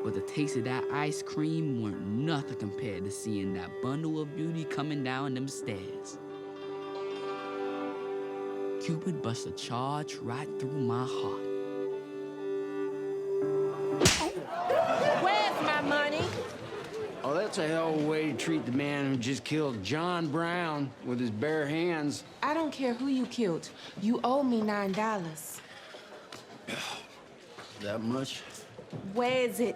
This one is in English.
But the taste of that ice cream weren't nothing compared to seeing that bundle of beauty coming down them stairs. Cupid bust a charge right through my heart. Where's my money? Oh, that's a hell of a way to treat the man who just killed John Brown with his bare hands. I don't care who you killed. You owe me $9. That much? Where is it?